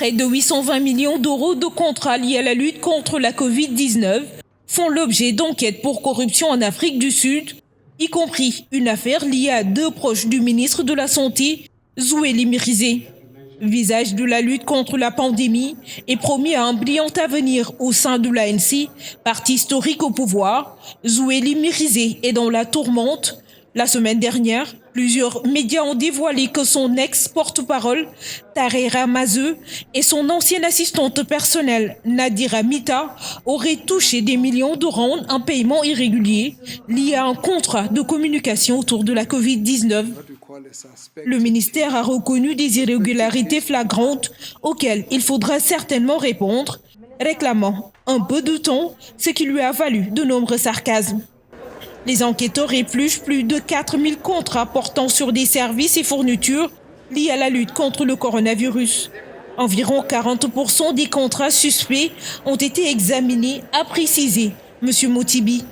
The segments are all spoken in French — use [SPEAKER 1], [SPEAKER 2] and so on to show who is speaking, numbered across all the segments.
[SPEAKER 1] Près de 820 millions d'euros de contrats liés à la lutte contre la Covid-19 font l'objet d'enquêtes pour corruption en Afrique du Sud, y compris une affaire liée à deux proches du ministre de la Santé, Zouéli Mirizé. Visage de la lutte contre la pandémie et promis à un brillant avenir au sein de l'ANC, parti historique au pouvoir, Zouéli Mirizé est dans la tourmente. La semaine dernière, plusieurs médias ont dévoilé que son ex-porte-parole, Tarera Mazeu, et son ancienne assistante personnelle, Nadira Mita, auraient touché des millions d'euros en paiement irrégulier lié à un contrat de communication autour de la Covid-19. Le ministère a reconnu des irrégularités flagrantes auxquelles il faudra certainement répondre, réclamant un peu de temps, ce qui lui a valu de nombreux sarcasmes. Les enquêteurs épluchent plus de 4000 contrats portant sur des services et fournitures liés à la lutte contre le coronavirus. Environ 40% des contrats suspects ont été examinés, a précisé M. Motibi.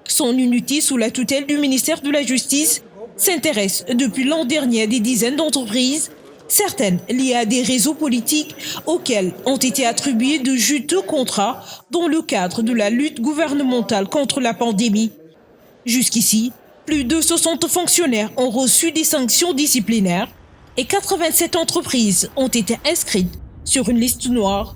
[SPEAKER 1] Son unité sous la tutelle du ministère de la Justice s'intéresse depuis l'an dernier à des dizaines d'entreprises, certaines liées à des réseaux politiques auxquels ont été attribués de juteux contrats dans le cadre de la lutte gouvernementale contre la pandémie. Jusqu'ici, plus de 60 fonctionnaires ont reçu des sanctions disciplinaires et 87 entreprises ont été inscrites sur une liste noire.